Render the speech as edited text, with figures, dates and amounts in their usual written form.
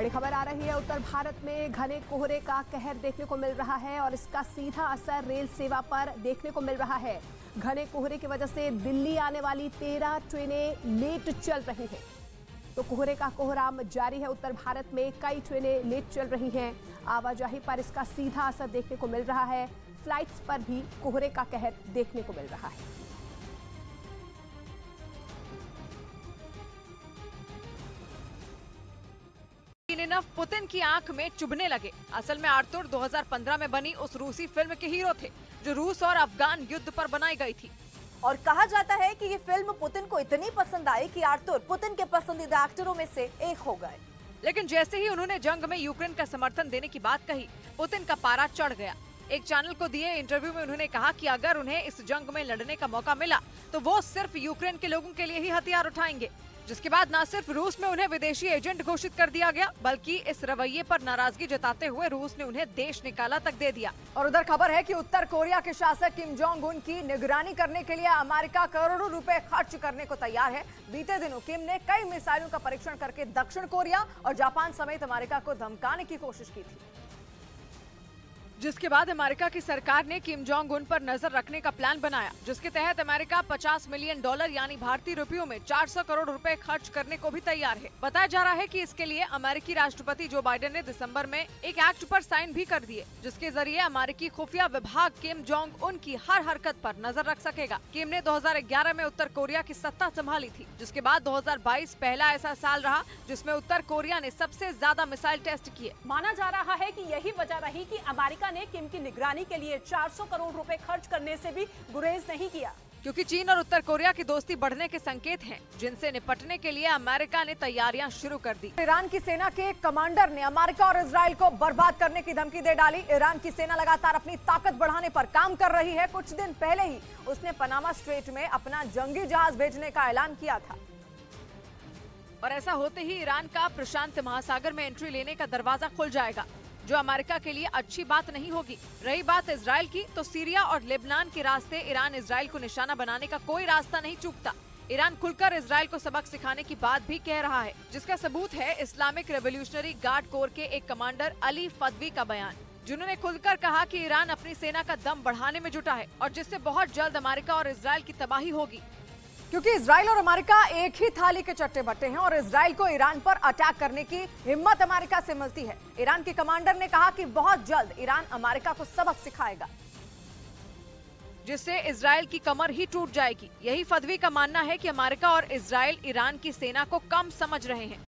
बड़ी खबर आ रही है। उत्तर भारत में घने कोहरे का कहर देखने को मिल रहा है और इसका सीधा असर रेल सेवा पर देखने को मिल रहा है। घने कोहरे की वजह से दिल्ली आने वाली 13 ट्रेनें लेट चल रही हैं। तो कोहरे का कोहराम जारी है। उत्तर भारत में कई ट्रेनें लेट चल रही हैं। आवाजाही पर इसका सीधा असर देखने को मिल रहा है। फ्लाइट्स पर भी कोहरे का कहर देखने को मिल रहा है। पुतिन की आंख में चुभने लगे। असल में आर्तुर 2015 में बनी उस रूसी फिल्म के हीरो थे जो रूस और अफगान युद्ध पर बनाई गई थी। और कहा जाता है कि ये फिल्म पुतिन को इतनी पसंद आई कि आर्तुर पुतिन के पसंदीदा एक्टरों में से एक हो गए। लेकिन जैसे ही उन्होंने जंग में यूक्रेन का समर्थन देने की बात कही, पुतिन का पारा चढ़ गया। एक चैनल को दिए इंटरव्यू में उन्होंने कहा कि अगर उन्हें इस जंग में लड़ने का मौका मिला तो वो सिर्फ यूक्रेन के लोगों के लिए ही हथियार उठाएंगे। जिसके बाद न सिर्फ रूस में उन्हें विदेशी एजेंट घोषित कर दिया गया, बल्कि इस रवैये पर नाराजगी जताते हुए रूस ने उन्हें देश निकाला तक दे दिया। और उधर खबर है कि उत्तर कोरिया के शासक किम जोंग उन की निगरानी करने के लिए अमेरिका करोड़ों रुपए खर्च करने को तैयार है। बीते दिनों किम ने कई मिसाइलों का परीक्षण करके दक्षिण कोरिया और जापान समेत अमेरिका को धमकाने की कोशिश की थी। जिसके बाद अमेरिका की सरकार ने किम जोंग उन पर नजर रखने का प्लान बनाया, जिसके तहत अमेरिका $50 मिलियन यानी भारतीय रुपयों में 400 करोड़ रुपए खर्च करने को भी तैयार है। बताया जा रहा है कि इसके लिए अमेरिकी राष्ट्रपति जो बाइडेन ने दिसंबर में एक एक्ट पर साइन भी कर दिए, जिसके जरिए अमेरिकी खुफिया विभाग किम जोंग उन की हर हरकत पर नजर रख सकेगा। किम ने 2011 में उत्तर कोरिया की सत्ता संभाली थी, जिसके बाद 2022 पहला ऐसा साल रहा जिसमें उत्तर कोरिया ने सबसे ज्यादा मिसाइल टेस्ट किए। माना जा रहा है कि यही वजह रही कि अमेरिका ने किम की निगरानी के लिए 400 करोड़ रुपए खर्च करने से भी गुरेज नहीं किया, क्योंकि चीन और उत्तर कोरिया की दोस्ती बढ़ने के संकेत हैं, जिनसे निपटने के लिए अमेरिका ने तैयारियां शुरू कर दी। ईरान की सेना के एक कमांडर ने अमेरिका और इजराइल को बर्बाद करने की धमकी दे डाली। ईरान की सेना लगातार अपनी ताकत बढ़ाने पर काम कर रही है। कुछ दिन पहले ही उसने पनामा स्ट्रेट में अपना जंगी जहाज भेजने का ऐलान किया था। और ऐसा होते ही ईरान का प्रशांत महासागर में एंट्री लेने का दरवाजा खुल जाएगा, जो अमेरिका के लिए अच्छी बात नहीं होगी। रही बात इजराइल की, तो सीरिया और लेबनान के रास्ते ईरान इजराइल को निशाना बनाने का कोई रास्ता नहीं चूकता। ईरान खुलकर इजराइल को सबक सिखाने की बात भी कह रहा है, जिसका सबूत है इस्लामिक रेवोल्यूशनरी गार्ड कोर के एक कमांडर अली फदवी का बयान, जिन्होंने खुलकर कहा कि ईरान अपनी सेना का दम बढ़ाने में जुटा है और जिससे बहुत जल्द अमेरिका और इजराइल की तबाही होगी। क्योंकि इजराइल और अमेरिका एक ही थाली के चट्टे बट्टे हैं और इजराइल को ईरान पर अटैक करने की हिम्मत अमेरिका से मिलती है। ईरान के कमांडर ने कहा कि बहुत जल्द ईरान अमेरिका को सबक सिखाएगा, जिससे इजराइल की कमर ही टूट जाएगी। यही फदवी का मानना है कि अमेरिका और इजराइल ईरान की सेना को कम समझ रहे हैं।